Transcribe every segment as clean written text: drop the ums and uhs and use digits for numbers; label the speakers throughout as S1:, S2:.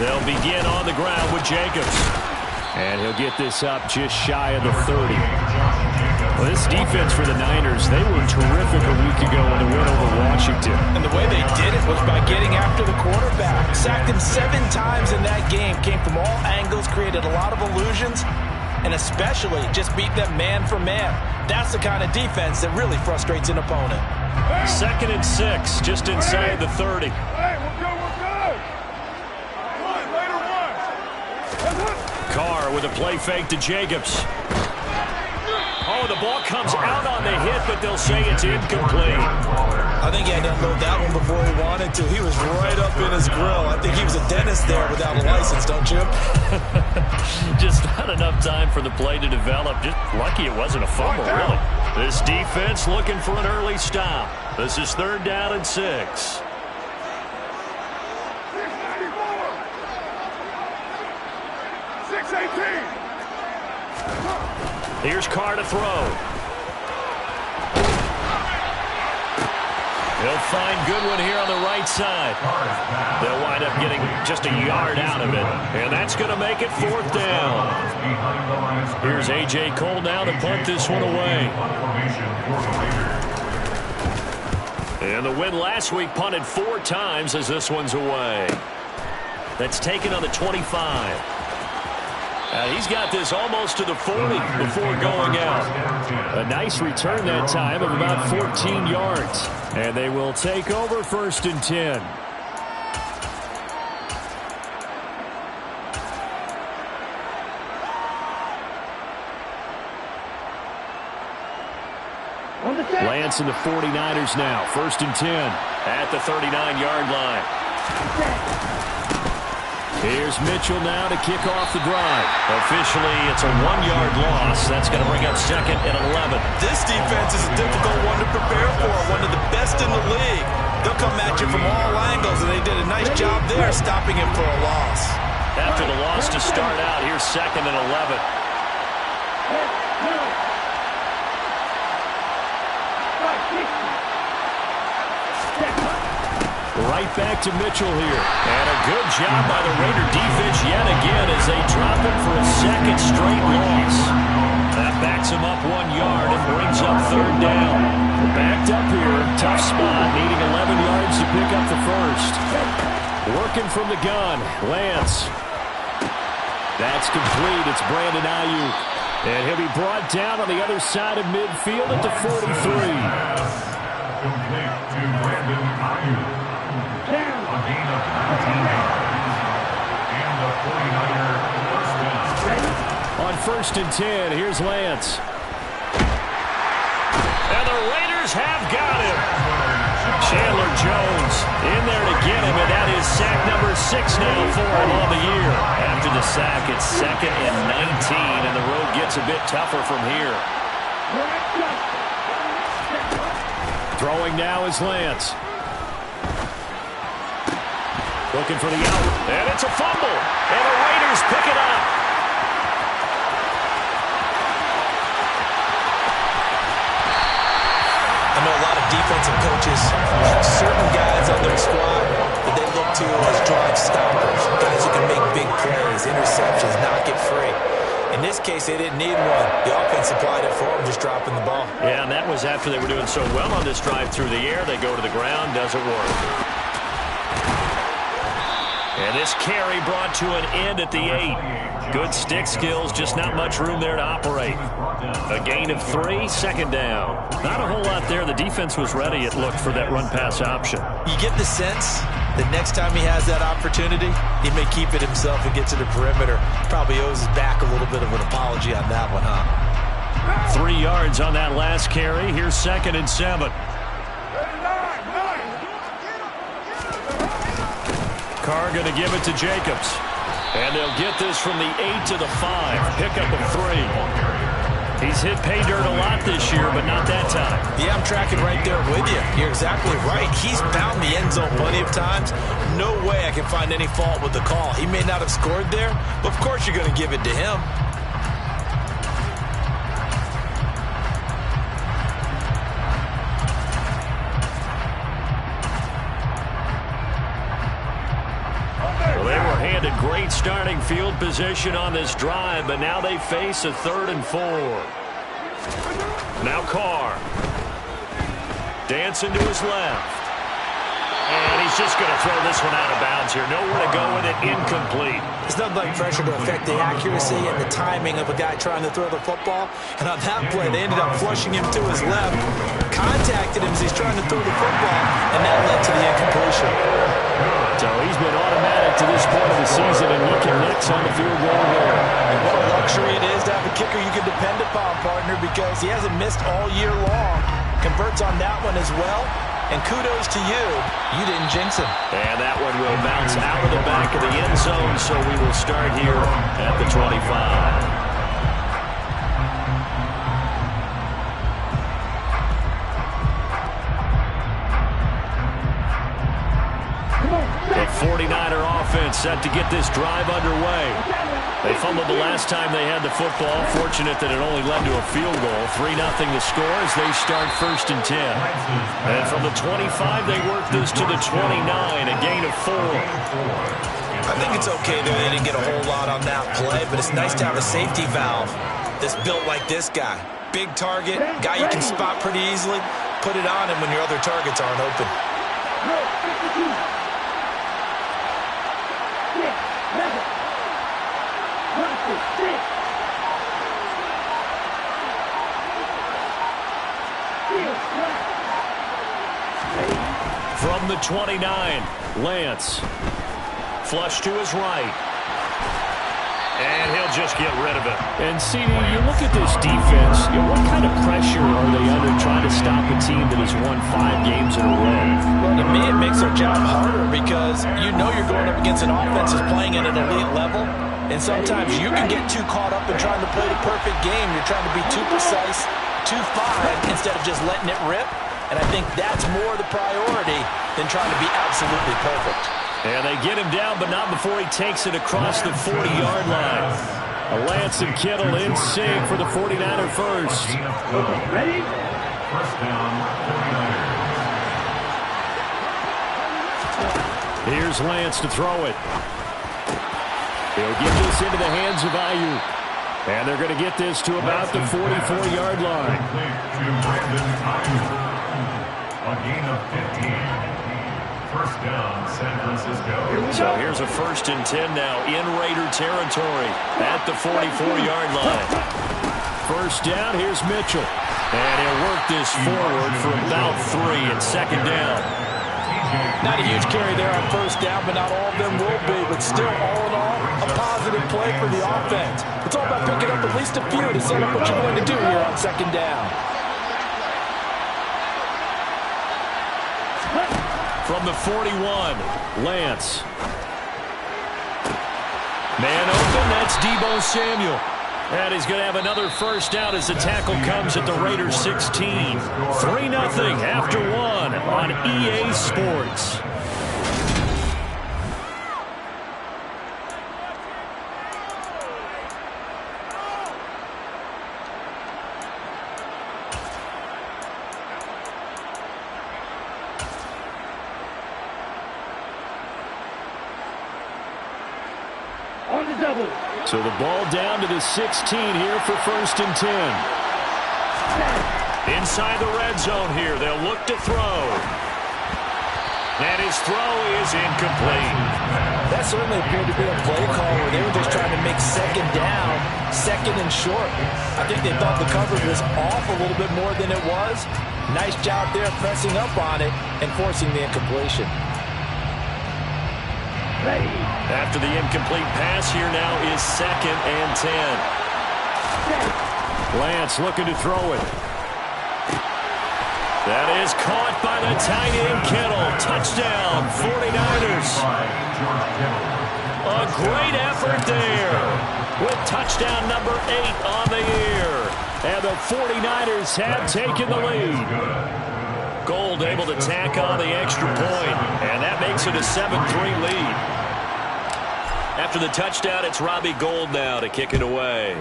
S1: They'll begin on the ground with Jacobs. And he'll get this up just shy of the 30. Well, this defense for the Niners, they were terrific a week ago in the win over Washington.
S2: And the way they did it was by getting after the quarterback. Sacked him 7 times in that game. Came from all angles, created a lot of illusions, and especially just beat them man for man. That's the kind of defense that really frustrates an opponent.
S1: 2nd and 6, just inside the 30. Carr with a play fake to Jacobs. Oh, the ball comes out on the hit, but they'll say it's incomplete.
S2: I think he had to unload that one before he wanted to. He was right up in his grill. I think he was a dentist there without a license, don't you?
S1: Just not enough time for the play to develop. Just lucky it wasn't a fumble, really. This defense looking for an early stop. This is 3rd down and 6. Here's Carr to throw. He'll find Goodwin here on the right side. They'll wind up getting just a yard out of it. And that's going to make it 4th down. Here's A.J. Cole now to punt this one away. And the win last week punted 4 times as this one's away. That's taken on the 25. He's got this almost to the 40 before going out. A nice return that time of about 14 yards. And they will take over 1st and 10. Lance and the 49ers now. 1st and 10 at the 39-yard line. Here's Mitchell now to kick off the drive. Officially, it's a 1-yard loss. That's going to bring up 2nd and 11.
S2: This defense is a difficult one to prepare for. One of the best in the league. They'll come at you from all angles, and they did a nice job there stopping him for a loss.
S1: After the loss to start out, here's 2nd and 11. Right back to Mitchell here. And a good job by the Raider defense yet again as they drop him for a 2nd straight loss. That backs him up 1 yard and brings up 3rd down. Backed up here, tough spot, needing 11 yards to pick up the 1st. Working from the gun, Lance. That's complete. It's Brandon Ayuk. And he'll be brought down on the other side of midfield at the 43.
S3: Complete to Brandon Ayuk. A gain of 19 yards. And the 49er first down.
S1: On 1st and 10, here's Lance. And the Raiders have got him. Chandler Jones in there to get him, and that is sack number 6 now for him on the year. After the sack, it's 2nd and 19, and the road gets a bit tougher from here. Throwing now is Lance. Looking for the out, and it's a fumble, and the Raiders pick it up.
S2: I know a lot of defensive coaches have certain guys on their squad that they look to as drive stoppers, guys who can make big plays, interceptions, not get free. In this case, they didn't need one. The offense supplied it for them, just dropping the ball.
S1: Yeah, and that was after they were doing so well on this drive through the air. They go to the ground, doesn't work. And this carry brought to an end at the 8. Good stick skills, just not much room there to operate. A gain of 3, 2nd down. Not a whole lot there. The defense was ready, it looked, for that run-pass option.
S2: You get the sense that next time he has that opportunity, he may keep it himself and get to the perimeter. Probably owes his back a little bit of an apology on that one, huh?
S1: 3 yards on that last carry. Here's 2nd and 7. Carr going to give it to Jacobs. And they'll get this from the 8 to the 5. Pickup of 3. He's hit pay dirt a lot this year, but not that time.
S2: Yeah, I'm tracking right there with you. You're exactly right. He's found the end zone plenty of times. No way I can find any fault with the call. He may not have scored there, but of course you're going to give it to him.
S1: Well, they were were handed great starting field position on this drive, but now they face a 3rd and 4. Now Carr. Dancing to his left. And he's just going to throw this one out of bounds here. Nowhere to go with it. Incomplete.
S2: There's nothing like pressure to affect the accuracy and the timing of a guy trying to throw the football. And on that play, they ended up flushing him to his left, contacted him as he's trying to throw the football, and that led to the incompletion.
S1: So he's been automatic to this point of the season, and look at Nix on the field goal here.
S2: And what a luxury it is to have a kicker you can depend upon, partner, because he hasn't missed all year long. Converts on that one as well. And kudos to you. You didn't jinx him.
S1: And that one will bounce out of the back of the end zone, so we will start here at the 25. The 49er offense set to get this drive underway. They fumbled the last time they had the football. Fortunate that it only led to a field goal. 3-0 the score as they start 1st and 10. And from the 25, they work this to the 29, a gain of 4.
S2: I think it's okay that they didn't get a whole lot on that play, but it's nice to have a safety valve that's built like this guy. Big target, guy you can spot pretty easily. Put it on him when your other targets aren't open.
S1: From the 29, Lance. Flush to his right. And he'll just get rid of it. And, CD, you look at this defense, what kind of pressure are they under trying to stop a team that has won 5 games in a row?
S2: Well, to me, it makes their job harder because you know you're going up against an offense that's playing at an elite level. And sometimes you can get too caught up in trying to play the perfect game. You're trying to be too precise, too fine, instead of just letting it rip. And I think that's more the priority than trying to be absolutely perfect.
S1: And they get him down, but not before he takes it across the 40-yard line. Lance and Kittle in sync for the 49er first.
S3: Ready? First down, 49ers.
S1: Here's Lance to throw it. He'll get this into the hands of Ayuk. And they're going to get this to about the 44-yard line.
S3: To Brandon Ayuk. A gain of 15. First down, San Francisco.
S1: So here's a 1st and 10 now in Raider territory at the 44-yard line. First down, here's Mitchell. And he'll work this forward for about 3 and 2nd down.
S2: Not a huge carry there on 1st down, but not all of them will be. But still, all in all, a positive play for the offense. It's all about picking up at least a few to set up what you're going to do here on 2nd down.
S1: From the 41, Lance. Man open, that's Deebo Samuel. And he's going to have another first down as the tackle comes at the Raiders 16. 3-0 after 1 on EA Sports. So the ball down to the 16 here for 1st and 10. Inside the red zone here. They'll look to throw. And his throw is incomplete.
S2: That certainly appeared to be a play call where they were just trying to make 2nd down, 2nd and short. I think they thought the coverage was off a little bit more than it was. Nice job there pressing up on it and forcing the incompletion.
S1: After the incomplete pass, here now is 2nd and 10. Lance looking to throw it. That is caught by the tight end Kittle. Touchdown, 49ers. A great effort there with touchdown number 8 on the year. And the 49ers have taken the lead. Gold able to tack on the extra point, and that makes it a 7-3 lead. After the touchdown, it's Robbie Gould now to kick it away.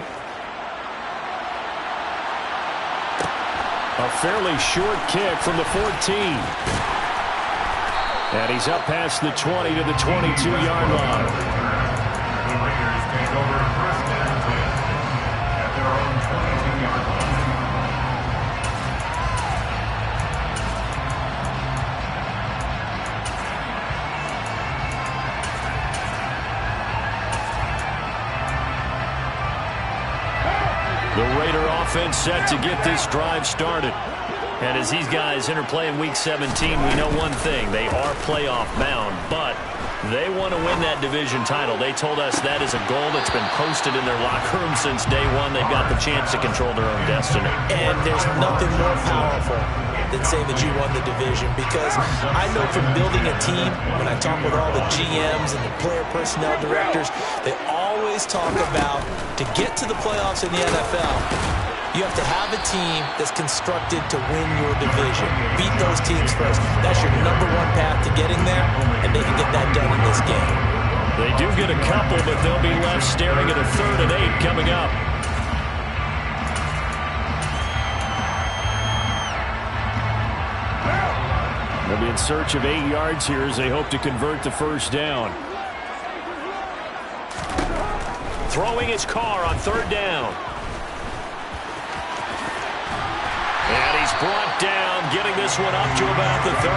S1: A fairly short kick from the 14. And he's up past the 20 to the 22-yard line.
S3: the Raiders take over 1st and 10 at their own 22-yard line.
S1: The Raider offense set to get this drive started. And as these guys interplay in Week 17, we know one thing. They are playoff bound, but they want to win that division title. They told us that is a goal that's been posted in their locker room since day one. They've got the chance to control their own destiny.
S2: And there's nothing more powerful than saying that you won the division, because I know from building a team, when I talk with all the GMs and the player personnel directors, they always talk about, to get to the playoffs in the NFL, you have to have a team that's constructed to win your division. Beat those teams first. That's your #1 path to getting there, and they can get that done in this game.
S1: They do get a couple, but they'll be left staring at a 3rd and 8 coming up. They'll be in search of 8 yards here as they hope to convert the 1st down. Throwing his car on 3rd down. And he's brought down, getting this one up to about the 35.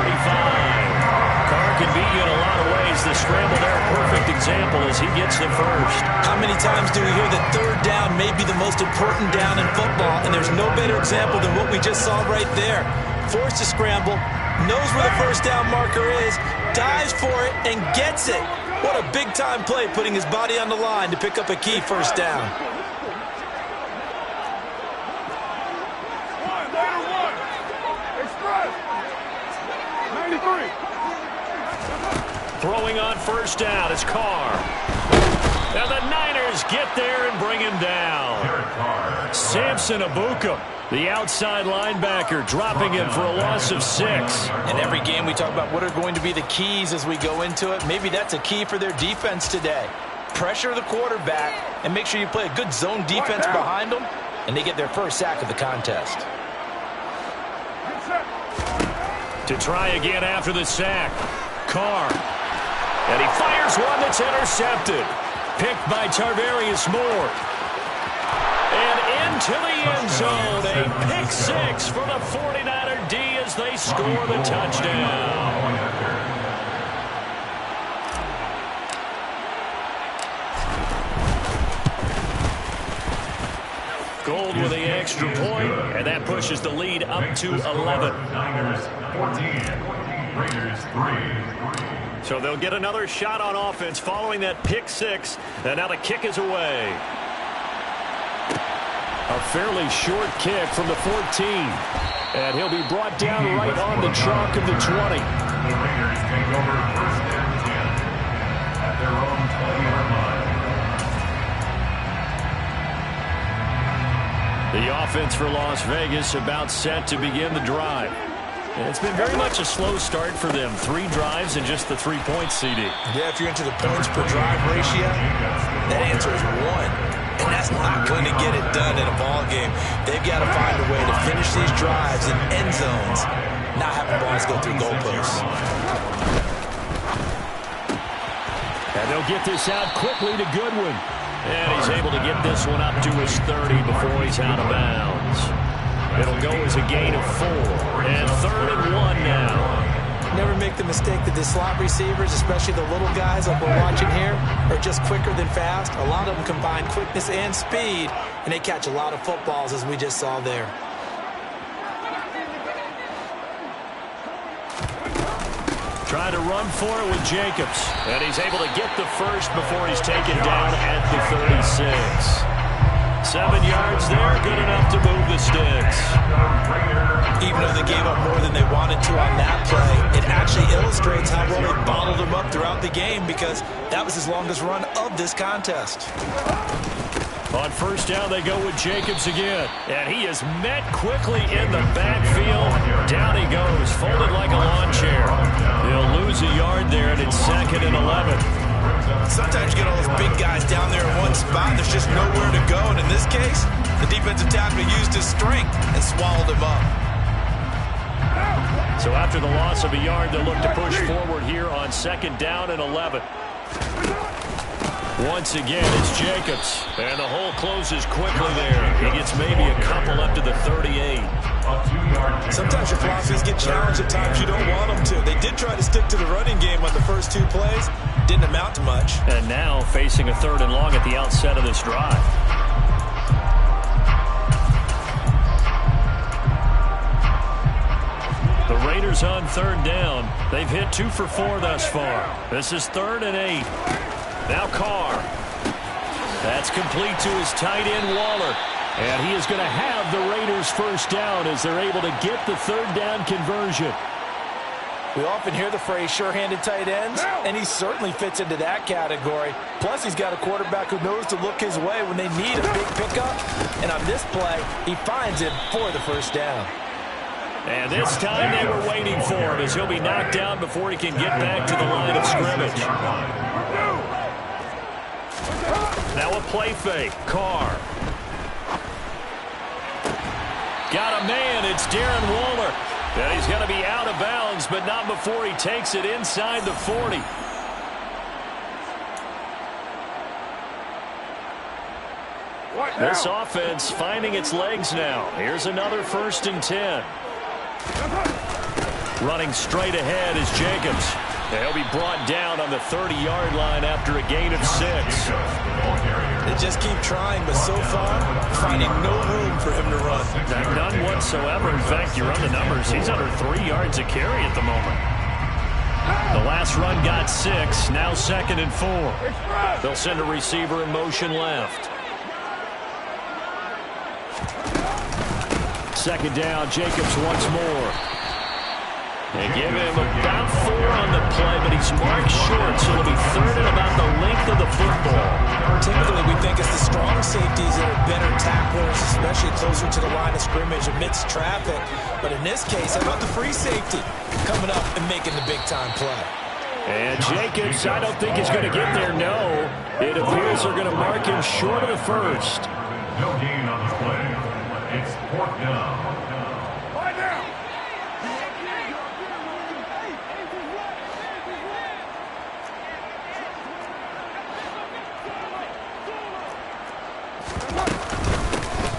S1: Carr can beat you in a lot of ways. The scramble there, a perfect example as he gets the 1st.
S2: How many times do we hear that 3rd down may be the most important down in football, and there's no better example than what we just saw right there. Forced to scramble, knows where the 1st down marker is, dives for it, and gets it. What a big-time play, putting his body on the line to pick up a key 1st down.
S1: Throwing on 1st down, it's Carr. And the Niners get there and bring him down. Samson Abuka, the outside linebacker, dropping him for a loss of 6.
S2: In every game we talk about what are going to be the keys as we go into it. Maybe that's a key for their defense today. Pressure the quarterback and make sure you play a good zone defense behind them, and they get their 1st sack of the contest.
S1: To try again after the sack, Carr. And he fires one that's intercepted. Picked by Tarvarius Moore. And into the end zone. A pick 6 for the 49er D as they score the touchdown. Gold with the extra point, and that pushes the lead up to 11.
S3: Niners 14, Raiders 3.
S1: So they'll get another shot on offense following that pick 6, and now the kick is away. A fairly short kick from the 14, and he'll be brought down right on the chalk of the 20.
S3: The Raiders take over 1st and 10 at their own 20-yard line.
S1: The offense for Las Vegas about set to begin the drive. And it's been very much a slow start for them. 3 drives and just the 3 points, CD.
S2: Yeah, if you're into the points per drive ratio, that answer is 1. And that's not going to get it done in a ball game. They've got to find a way to finish these drives in end zones, not having balls go through goalposts.
S1: And they'll get this out quickly to Goodwin. And he's able to get this one up to his 30 before he's out of bounds. It'll go as a gain of 4. And 3rd and 1 now.
S2: Never make the mistake that the slot receivers, especially the little guys like we're watching here, are just quicker than fast. A lot of them combine quickness and speed, and they catch a lot of footballs, as we just saw there.
S1: Trying to run for it with Jacobs. And he's able to get the 1st before he's taken down at the 36. 7 yards there, good enough to move the sticks.
S2: Even though they gave up more than they wanted to on that play, it actually illustrates how well they bottled them up throughout the game, because that was his longest run of this contest.
S1: On 1st down, they go with Jacobs again. And he is met quickly in the backfield. Down he goes, folded like a lawn chair. He'll lose a yard there, and it's 2nd and 11.
S2: Sometimes you get all those big guys down there in one spot, and there's just nowhere to go. And in this case, the defensive tackle used his strength and swallowed him up.
S1: So after the loss of a yard, they'll look to push forward here on 2nd down and 11. Once again, it's Jacobs. And the hole closes quickly there. He gets maybe a couple up to the 38.
S2: Sometimes your philosophies get challenged at times you don't want them to. They did try to stick to the running game on the first 2 plays. Didn't amount to much.
S1: And now facing a 3rd and long at the outset of this drive. The Raiders on 3rd down. They've hit 2 for 4 thus far. This is 3rd and 8. Now Carr. That's complete to his tight end, Waller. And he is going to have the Raiders first down as they're able to get the 3rd down conversion.
S2: We often hear the phrase sure-handed tight ends, and he certainly fits into that category. Plus, he's got a quarterback who knows to look his way when they need a big pickup. And on this play, he finds him for the first down.
S1: And this time they were waiting for him as he'll be knocked down before he can get back to the line of scrimmage. Now a play fake. Carr. Got a man. It's Darren Waller. And he's going to be out of bounds, but not before he takes it inside the 40. This offense finding its legs now. Here's another 1st and 10. Running straight ahead is Jacobs. He'll be brought down on the 30-yard line after a gain of 6.
S2: They just keep trying, but so far, finding no room for him to run.
S1: None whatsoever. In fact, you run the numbers. He's under 3 yards a carry at the moment. The last run got 6. Now 2nd and 4. They'll send a receiver in motion left. 2nd down, Jacobs once more. They give him about 4 on the play, but he's marked short, so it'll be 3rd and about the length of the football.
S2: Typically, we think it's the strong safeties that are better tacklers, especially closer to the line of scrimmage amidst traffic. But in this case, how about the free safety coming up and making the big-time play?
S1: And Jacobs, I don't think he's going to get there, no. It appears they're going to mark him short of the 1st.
S3: No gain on the play. It's 4th down.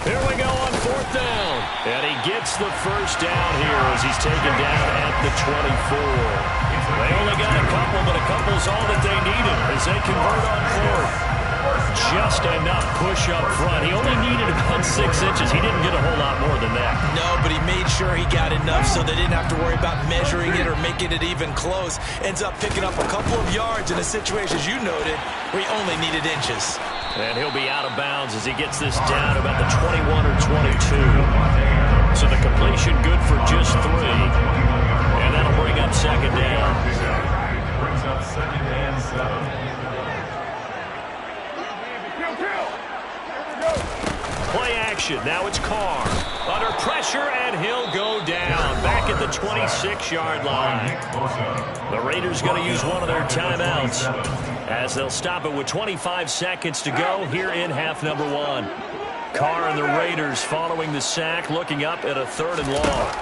S1: Here we go on 4th down. And he gets the first down here as he's taken down at the 24. They only got a couple, but a couple's all that they needed as they convert on 4th. Just enough push up front. He only needed about 6 inches. He didn't get a whole lot more than that.
S2: No, but he made sure he got enough so they didn't have to worry about measuring it or making it even close. Ends up picking up a couple of yards in a situation, as you noted, where he only needed inches.
S1: And he'll be out of bounds as he gets this down to about the 21 or 22. So the completion good for just 3. And that'll bring up 2nd down.
S3: Brings up 2nd and 7.
S1: Play action. Now it's Carr. Under pressure, and he'll go down. Back at the 26-yard line. The Raiders going to use one of their timeouts as they'll stop it with 25 seconds to go here in half number 1. Carr and the Raiders following the sack, looking up at a 3rd and long.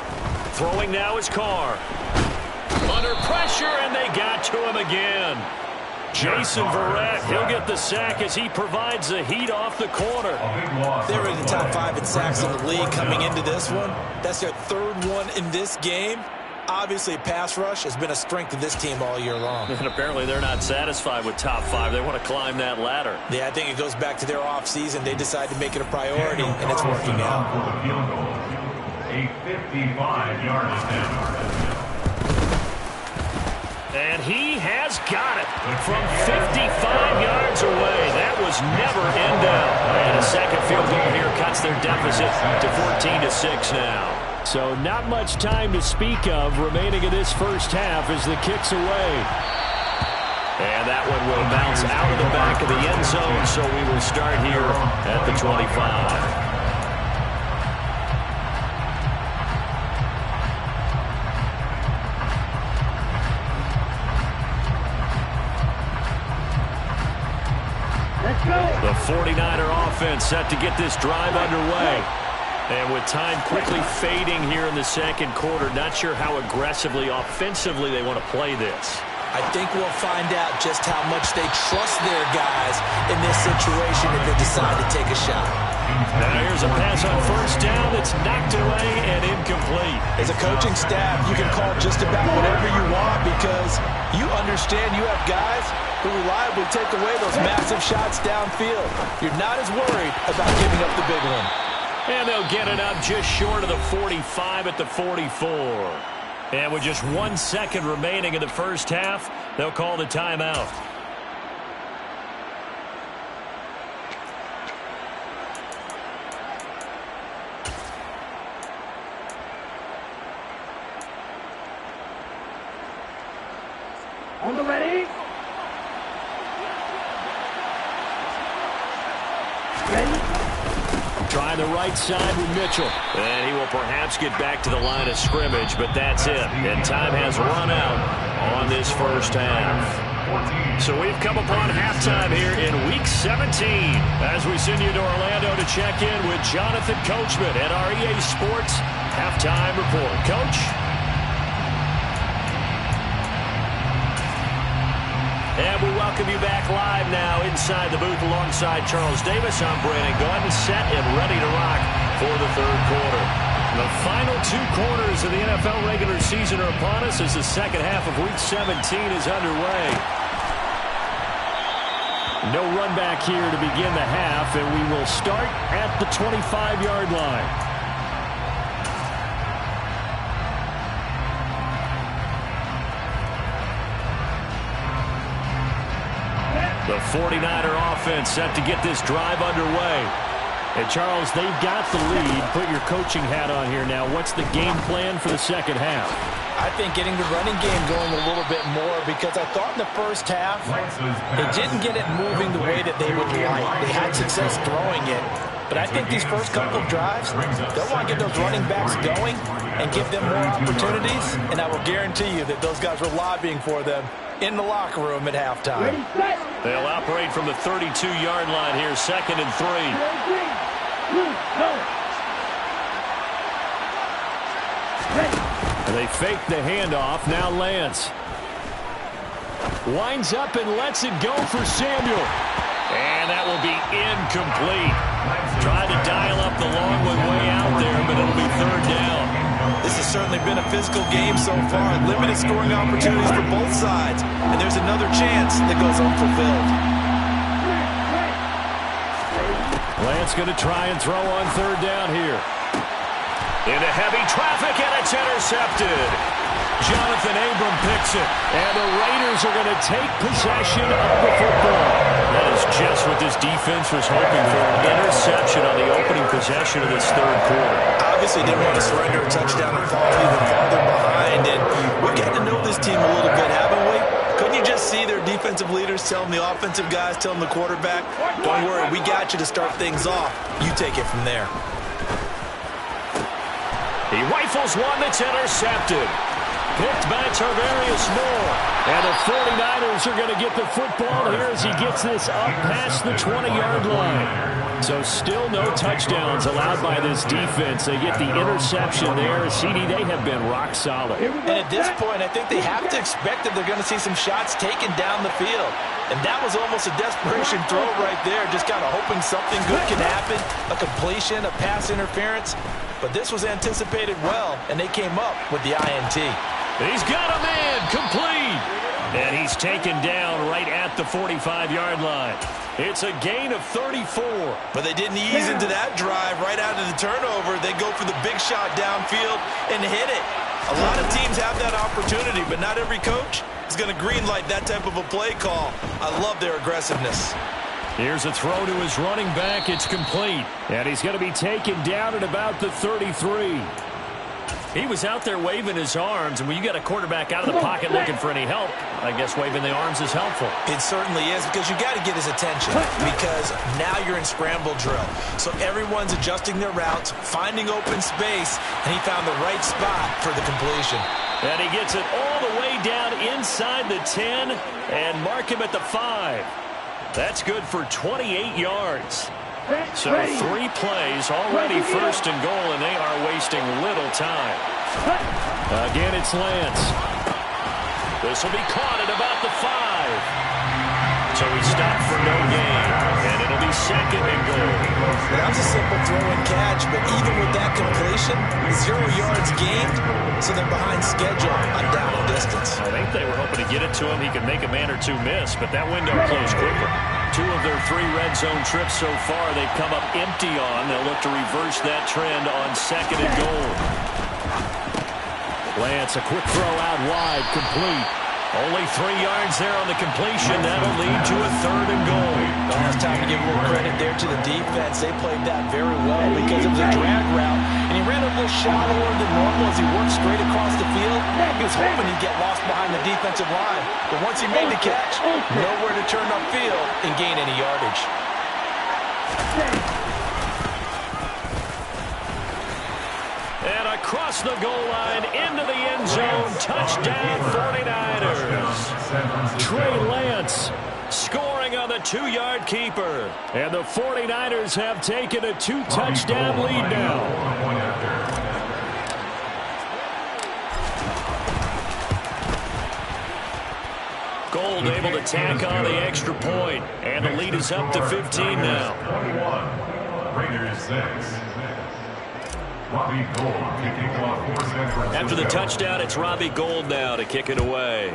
S1: Throwing now is Carr. Under pressure, and they got to him again. Jason Verrett, he'll get the sack as he provides the heat off the corner.
S2: They're in the top 5 in sacks in the league coming into this one. That's their 3rd one in this game. Obviously, pass rush has been a strength of this team all year long.
S1: And apparently they're not satisfied with top 5. They want to climb that ladder.
S2: Yeah, I think it goes back to their offseason. They decided to make it a priority, and it's working out.
S3: A 55-yard attempt.
S1: And he has got it from 55 yards away. That was never in doubt. And a second field goal here cuts their deficit to 14-6 now. So not much time to speak of remaining in this first half as the kick's away. And that one will bounce out of the back of the end zone, so we will start here at the 25. The 49er offense set to get this drive underway. And with time quickly fading here in the second quarter, not sure how aggressively, offensively they want to play this.
S2: I think we'll find out just how much they trust their guys in this situation if they decide to take a shot.
S1: Now here's a pass on first down. It's knocked away and incomplete.
S2: As a coaching staff, you can call just about whatever you want because you understand you have guys who reliably take away those massive shots downfield. You're not as worried about giving up the big one.
S1: And they'll get it up just short of the 45 at the 44. And with just 1 second remaining in the first half, they'll call the timeout.
S4: On the ready.
S1: Trying the right side with Mitchell. And he will perhaps get back to the line of scrimmage, but that's it. And time has run out on this first half. So we've come upon halftime here in Week 17 as we send you to Orlando to check in with Jonathan Coachman at our EA Sports Halftime Report. Coach? And we welcome you back live now inside the booth alongside Charles Davis. I'm Brandon Gaudin, set and ready to rock for the third quarter. The final 2 quarters of the NFL regular season are upon us as the second half of Week 17 is underway. No run back here to begin the half, and we will start at the 25-yard line. The 49er offense set to get this drive underway. And, Charles, they've got the lead. Put your coaching hat on here now. What's the game plan for the second half?
S2: I think getting the running game going a little bit more because I thought in the first half they didn't get it moving the way that they would like. They had success throwing it. But I think these first couple of drives, they'll want to get those running backs going and give them more opportunities. And I will guarantee you that those guys were lobbying for them in the locker room at halftime.
S1: They'll operate from the 32-yard line here, 2nd and 3. And they fake the handoff. Now Lance winds up and lets it go for Samuel. And that will be incomplete. Tried to dial up the long one way out there, but it'll be 3rd down.
S2: This has certainly been a physical game so far. Limited scoring opportunities for both sides. And there's another chance that goes unfulfilled.
S1: Lance going to try and throw on 3rd down here. Into heavy traffic, and it's intercepted. Jonathan Abram picks it, and the Raiders are going to take possession of the football. That is just what this defense was hoping for, an interception on the opening possession of this third quarter.
S2: Obviously didn't want to surrender a touchdown and fall even farther behind, and we've gotten to know this team a little bit, haven't we? Couldn't you just see their defensive leaders telling the offensive guys, telling the quarterback, don't worry, we got you to start things off. You take it from there.
S1: He rifles one that's intercepted. Picked by Tarvarius Moore. And the 49ers are going to get the football here as he gets this up past the 20-yard line. So still no touchdowns allowed by this defense. They get the interception there. CD, they have been rock solid.
S2: And at this point, I think they have to expect that they're going to see some shots taken down the field. And that was almost a desperation throw right there, just kind of hoping something good can happen, a completion, a pass interference. But this was anticipated well, and they came up with the INT.
S1: He's got a man, complete. And he's taken down right at the 45-yard line. It's a gain of 34.
S2: But they didn't ease into that drive right out of the turnover. They go for the big shot downfield and hit it. A lot of teams have that opportunity, but not every coach is going to greenlight that type of a play call. I love their aggressiveness.
S1: Here's a throw to his running back. It's complete. And he's going to be taken down at about the 33. He was out there waving his arms, and when you got a quarterback out of the pocket looking for any help, I guess waving the arms is helpful.
S2: It certainly is, because you got to get his attention, because now you're in scramble drill. So everyone's adjusting their routes, finding open space, and he found the right spot for the completion.
S1: And he gets it all the way down inside the 10 and mark him at the 5. That's good for 28 yards. So 3 plays, already 1st and goal, and they are wasting little time. Again, it's Lance. This will be caught at about the 5. So he stopped for no gain, and it'll be 2nd and goal.
S2: That was a simple throw and catch, but even with that completion, 0 yards gained, so they're behind schedule on down and distance.
S1: I think they were hoping to get it to him. He could make a man or two miss, but that window closed quickly. 2 of their 3 red zone trips so far they've come up empty on. They'll look to reverse that trend on 2nd and goal. Lance, a quick throw out wide, complete. Only 3 yards there on the completion. That'll lead to a 3rd and goal.
S2: Oh, it's time to give a little credit there to the defense. They played that very well because it was a drag route, and he ran a little shallower than normal as he worked straight across the field. He was hoping he'd get lost behind the defensive line, but once he made the catch, nowhere to turn upfield and gain any yardage.
S1: And across the goal line, into the end zone, touchdown 49ers. Trey Lance scoring on the 2-yard keeper. And the 49ers have taken a 2-touchdown lead now. Gold able to tack on the extra point, and the lead is up to 15 now.
S3: 21, Raiders 6. Robbie Gould kicking off for San Francisco.
S1: After the touchdown, it's Robbie Gould now to kick it away.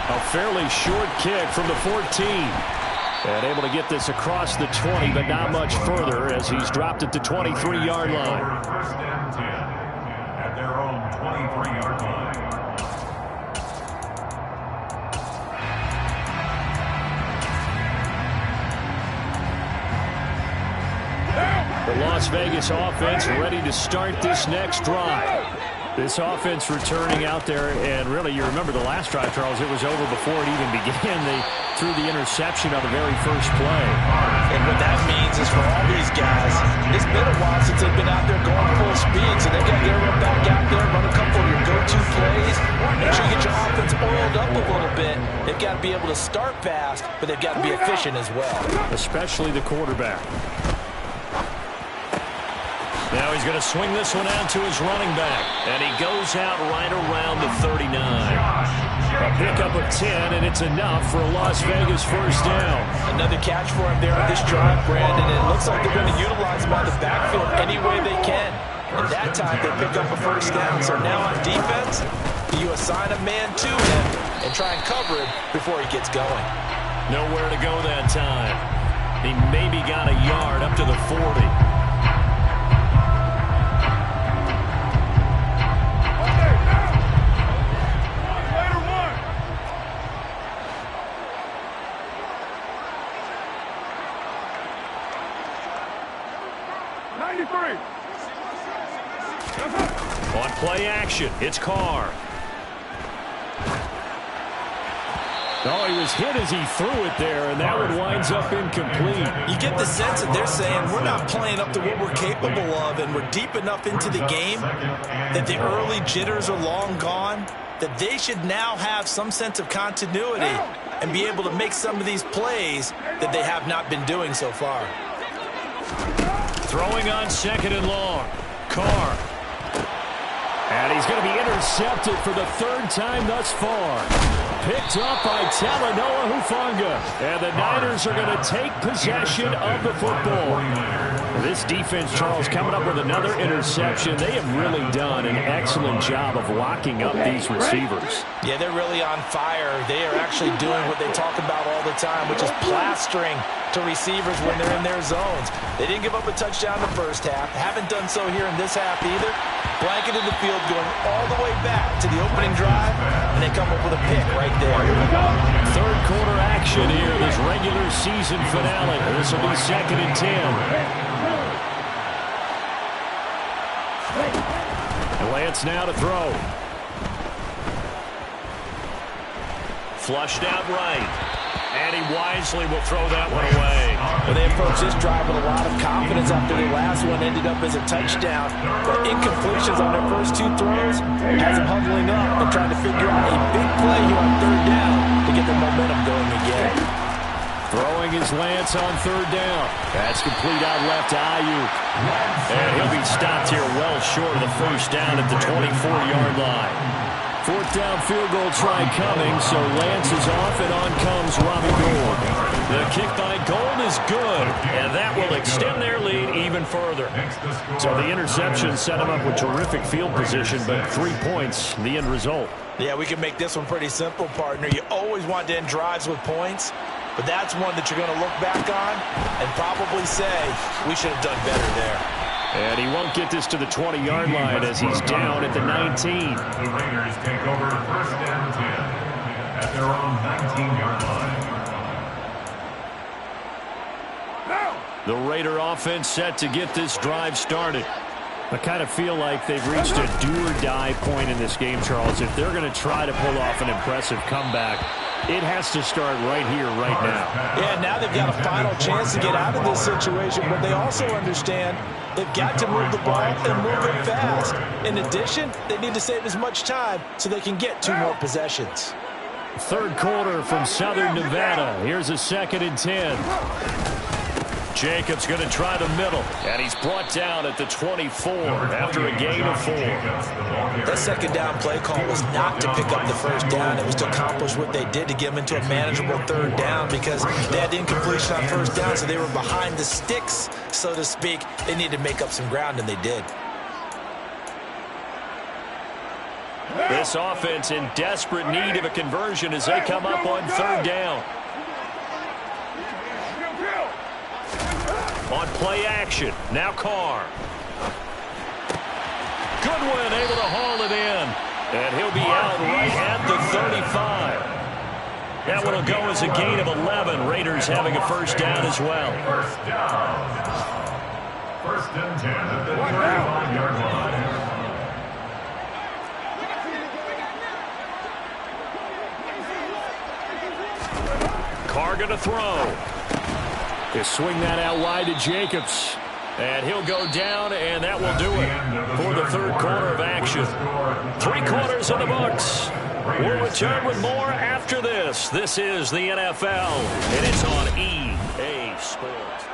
S1: A fairly short kick from the 14. And able to get this across the 20, but not much further as he's dropped it to 23-yard line.
S3: First and 10 at their own 23-yard line.
S1: The Las Vegas offense ready to start this next drive. This offense returning out there, and really, you remember the last drive, Charles, it was over before it even began. They threw the interception on the very first play.
S2: And what that means is for all these guys, it's been a while since they've been out there going full speed, so they've got to get everyone back out there, run a couple of your go-to plays, make sure you get your offense oiled up a little bit. They've got to be able to start fast, but they've got to be efficient as well. Especially the quarterback.
S1: Now he's going to swing this one out to his running back, and he goes out right around the 39. A pickup of 10, and it's enough for a Las Vegas first down.
S2: Another catch for him there on this drive, Brandon. It looks like they're going to utilize him out of the backfield any way they can. And that time they pick up a first down. So now on defense, you assign a man to him and try and cover him before he gets going.
S1: Nowhere to go that time. He maybe got a yard up to the 40. On play action, it's Carr. Oh, he was hit as he threw it there, and that one winds up incomplete.
S2: You get the sense that they're saying we're not playing up to what we're capable of, and we're deep enough into the game that the early jitters are long gone, that they should now have some sense of continuity and be able to make some of these plays that they have not been doing so far.
S1: Throwing on 2nd and long. Carr. And he's going to be intercepted for the 3rd time thus far. Picked up by Talanoa Hufanga. And the Niners are going to take possession of the football. This defense, Charles, coming up with another interception. They have really done an excellent job of locking up these receivers.
S2: Yeah, they're really on fire. They are actually doing what they talk about all the time, which is plastering to receivers when they're in their zones. They didn't give up a touchdown in the first half. Haven't done so here in this half either. Blanketed the field going all the way back to the opening drive, and they come up with a pick right there.
S1: 3rd quarter action here, this regular season finale. This will be 2nd and 10. Lance now to throw. Flushed out right. And he wisely will throw that one away.
S2: Well, they approached this drive with a lot of confidence after the last one ended up as a touchdown. But incompletions on their first 2 throws has them huddling up and trying to figure out a big play here on 3rd down to get the momentum going again.
S1: Throwing is Lance on third down. That's complete out left to Ayuk. And he'll be stopped here well short of the first down at the 24-yard line. Fourth down field goal try coming, so Lance is off, and on comes Robbie Gould. The kick by Gould is good, and that will extend their lead even further. So the interception set him up with terrific field position, but 3 points, the end result.
S2: Yeah, we can make this one pretty simple, partner. You always want to end drives with points, but that's one that you're going to look back on and probably say, we should have done better there.
S1: And he won't get this to the 20-yard line as he's down at the 19.
S3: The Raiders take over first and 10 at their own 19-yard line.
S1: The Raider offense set to get this drive started. I kind of feel like they've reached a do-or-die point in this game, Charles. If they're going to try to pull off an impressive comeback, it has to start right here, right now.
S2: Yeah, now they've got a final chance to get out of this situation, but they also understand they've got to move the ball and move it fast. In addition, they need to save as much time so they can get 2 more possessions.
S1: Third quarter from Southern Nevada. Here's a 2nd and 10. Jacobs going to try the middle, and he's brought down at the 24 after a gain of 4.
S2: That second down play call was not to pick up the first down. It was to accomplish what they did to get them into a manageable third down because they had incompletion on first down, so they were behind the sticks, so to speak. They needed to make up some ground, and they did.
S1: This offense in desperate need of a conversion as they come up on third down. On play action, now Carr. Goodwin able to haul it in. And he'll be out right at the 35. That one will go as a gain of 11. Raiders having a first down as well.
S3: First down. First and 10 at the 35-yard line.
S1: Carr going to throw. They swing that out wide to Jacobs. And he'll go down, and that will do it for the third quarter of action. 3 quarters in the books. We'll return with more after this. This is the NFL, and it's on EA Sports.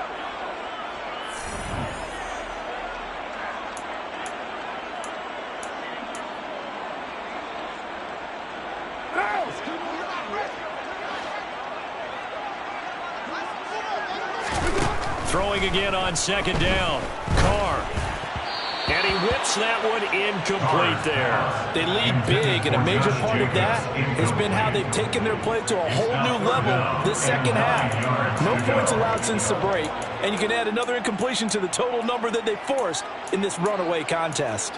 S1: Throwing again on second down. Carr. And he whips that one incomplete there.
S2: They lead big, and a major part of that has been how they've taken their play to a whole new level this second half. No points allowed since the break, and you can add another incompletion to the total number that they forced in this runaway contest.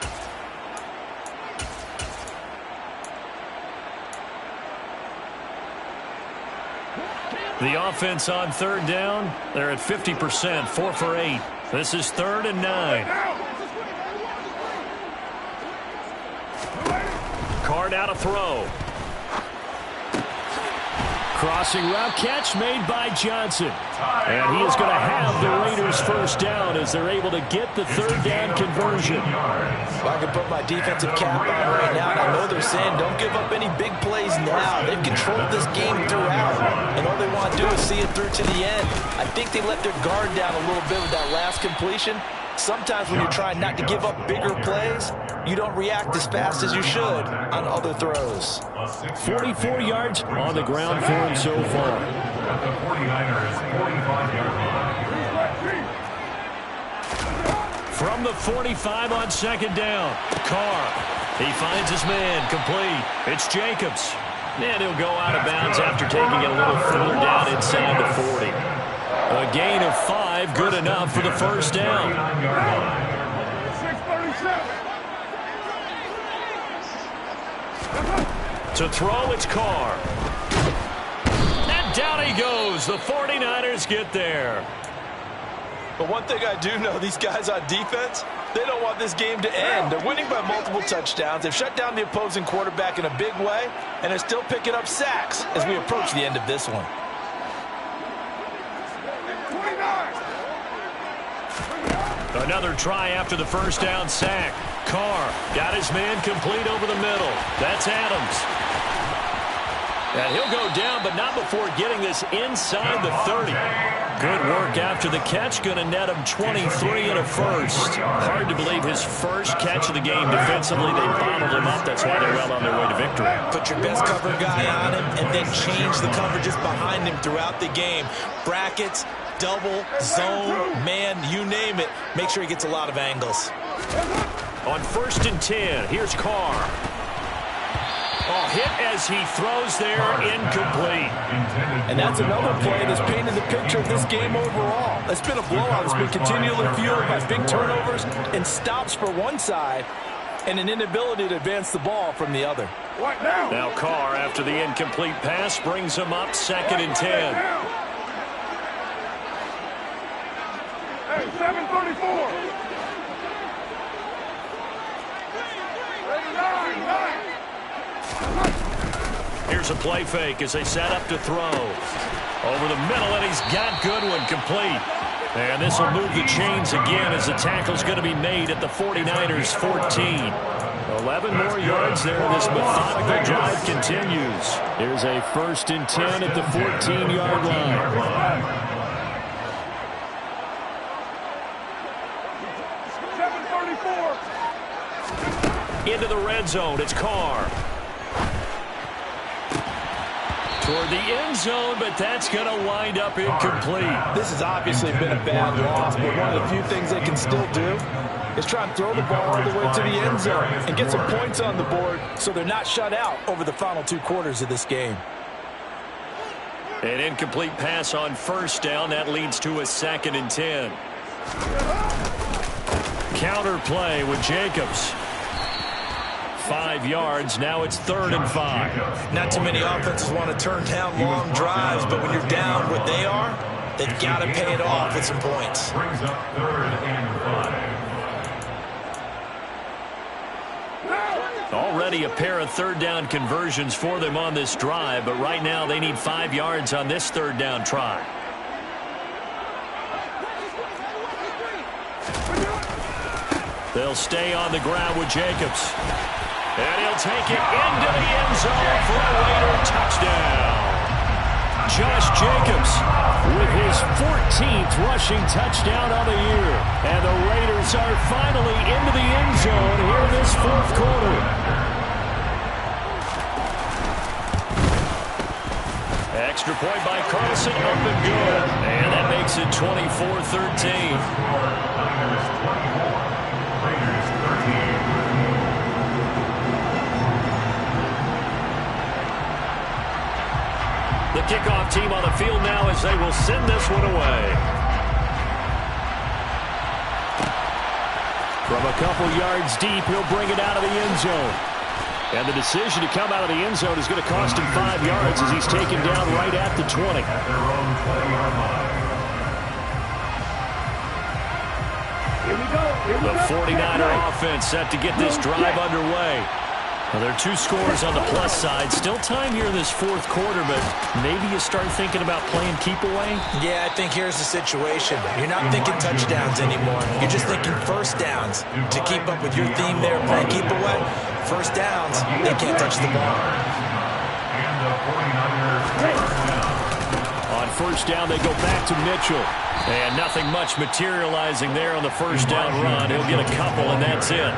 S1: The offense on third down, they're at 50%, 4 for 8. This is 3rd and 9. Carr out of throw. Crossing route catch made by Johnson. And he is going to have the Raiders first down as they're able to get the third down conversion.
S2: Well, I can put my defensive cap on right now, and I know they're saying don't give up any big plays now. They've controlled this game throughout, and all they want to do is see it through to the end. I think they let their guard down a little bit with that last completion. Sometimes when you're trying not to give up bigger plays, you don't react as fast as you should on other throws.
S1: 44 yards on the ground for him so far.
S3: At the 49ers, 45-yard line.
S1: From the 45 on second down, Carr. He finds his man complete. It's Jacobs. And he'll go out of bounds after taking it a little further down inside the 40. A gain of 5, good enough for the first down. To throw, it's Carr. And down he goes. The 49ers get there.
S2: But one thing I do know, these guys on defense, they don't want this game to end. They're winning by multiple touchdowns. They've shut down the opposing quarterback in a big way, and they're still picking up sacks as we approach the end of this one.
S1: Another try after the first down sack. Carr got his man complete over the middle. That's Adams. And he'll go down, but not before getting this inside the 30. Good work after the catch. Going to net him 23 and a first. Hard to believe his first catch of the game defensively. They bottled him up. That's why they're well on their way to victory.
S2: Put your best cover guy on him and then change the coverages behind him throughout the game. Brackets, double, zone, man, you name it. Make sure he gets a lot of angles.
S1: On 1st and 10, here's Carr. Oh, hit as he throws there, incomplete.
S5: And that's another play that's painted the picture of this game overall. It's been a blowout. It's been continually fueled by big turnovers and stops for one side and an inability to advance the ball from the other.
S1: Now Carr, after the incomplete pass, brings him up 2nd and 10.
S4: Hey, 734.
S1: Here's a play fake as they set up to throw. Over the middle, and he's got Goodwin complete. And this will move the chains again as the tackle's going to be made at the 49ers 14. 11 more yards there. This methodical drive continues. Here's a 1st and 10 at the 14-yard line.
S4: 734.
S1: Into the red zone. It's Carr. Toward the end zone, but that's going to wind up incomplete.
S5: This has obviously been a bad loss, but one of the few things they can still do is try and throw the ball all the way to the end zone and get some points on the board so they're not shut out over the final 2 quarters of this game.
S1: An incomplete pass on 1st down. That leads to a 2nd and 10. Counter play with Jacobs. 5 yards. Now it's 3rd and 5.
S2: Not too many offenses want to turn down long drives, but when you're down what they are, they've got to pay it off with some points.
S3: Brings up 3rd and 5.
S1: Already a pair of 3rd down conversions for them on this drive, but right now they need 5 yards on this 3rd down try. They'll stay on the ground with Jacobs. And he'll take it into the end zone for a Raider touchdown. Josh Jacobs with his 14th rushing touchdown of the year. And the Raiders are finally into the end zone here in this 4th quarter. Extra point by Carlson, up and good. And that makes it 24-13. The kickoff team on the field now as they will send this one away. From a couple yards deep, he'll bring it out of the end zone. And the decision to come out of the end zone is going to cost him 5 yards as he's taken down right at the 20. The 49er offense set to get this drive underway. Well, there are 2 scores on the plus side. Still time here in this 4th quarter, but maybe you start thinking about playing keep away?
S2: Yeah, I think here's the situation. You're not thinking touchdowns anymore. You're just thinking 1st downs. To keep up with your theme there, playing keep away, 1st downs, they can't touch the ball.
S3: And the 49ers.
S1: On 1st down, they go back to Mitchell. And nothing much materializing there on the 1st down run. He'll get a couple, and that's it.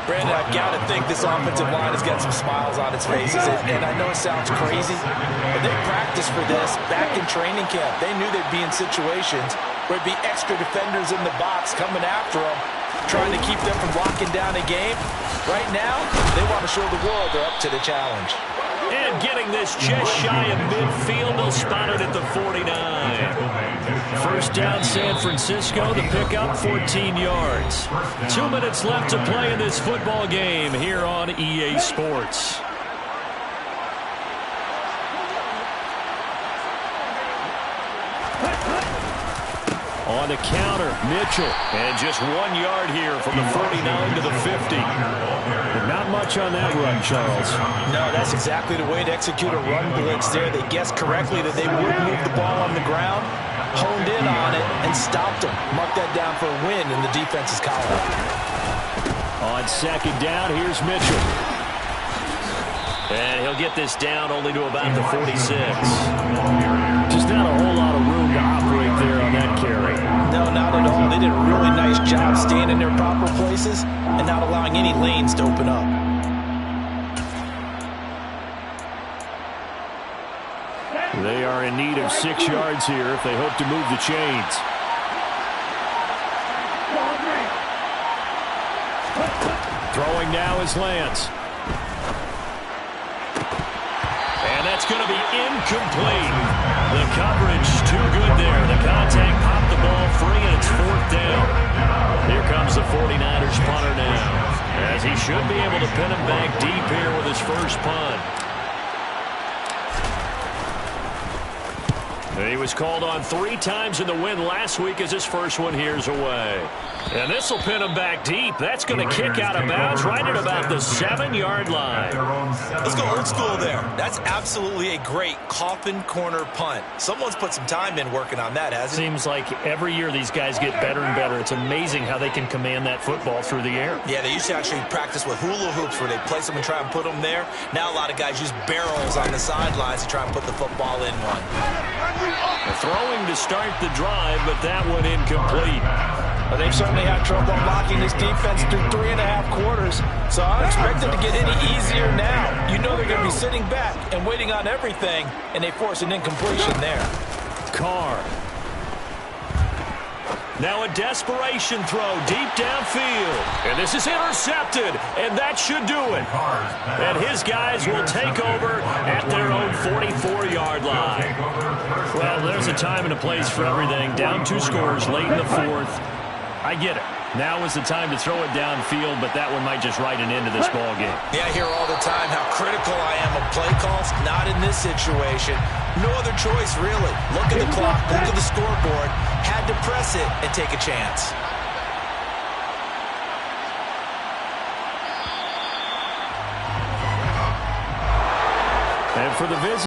S5: Brandon, I've got to think this offensive line has got some smiles on its faces. And I know it sounds crazy, but they practiced for this back in training camp. They knew they'd be in situations where it'd be extra defenders in the box coming after them, trying to keep them from locking down a game. Right now, they want to show the world they're up to the challenge.
S1: And getting this just shy of midfield, they'll spot it at the 49. 1st down, San Francisco. The pickup, 14 yards. 2 minutes left to play in this football game here on EA Sports. On the counter, Mitchell. And just 1 yard here from the 49 to the 50. And not much on that run, Charles.
S5: No, that's exactly the way to execute a run blitz there. They guessed correctly that they would move the ball on the ground, honed in on it, and stopped them. Mark that down for a win in the defense's column.
S1: On 2nd down, here's Mitchell. And he'll get this down only to about the 46. Just not a whole lot of room to operate there on that carry.
S5: No, not at all. They did a really nice job staying in their proper places and not allowing any lanes to open up.
S1: They are in need of 6 yards here if they hope to move the chains. Throwing now is Lance. And that's going to be incomplete. The coverage too good there. The contact popped the ball free, and it's 4th down. Here comes the 49ers punter now, as he should be able to pin him back deep here with his first punt. He was called on 3 times in the win last week as his first one here's away. And this will pin him back deep. That's going to kick out of bounds right at about the 7-yard line.
S5: Let's go old school there. That's absolutely a great coffin corner punt. Someone's put some time in working on that, hasn't it?
S1: Seems like every year these guys get better and better. It's amazing how they can command that football through the air.
S5: Yeah, they used to actually practice with hula hoops where they place them and try and put them there. Now a lot of guys use barrels on the sidelines to try and put the football in one.
S1: Throwing to start the drive, but that one incomplete.
S5: Well, they've certainly had trouble blocking this defense through 3.5 quarters, so I don't expect it to get any easier now. You know they're going to be sitting back and waiting on everything, and they force an incompletion there.
S1: Carr. Now a desperation throw deep downfield. And this is intercepted, and that should do it. And his guys will take over at their own 44-yard line. Well, there's a time and a place for everything. Down 2 scores late in the 4th. I get it. Now is the time to throw it downfield, but that one might just write an end to this ball game.
S5: Yeah, I hear all the time how critical I am of play calls. Not in this situation. No other choice, really. Look at the clock, look at the scoreboard. Had to press it and take a chance.
S1: And for the visit.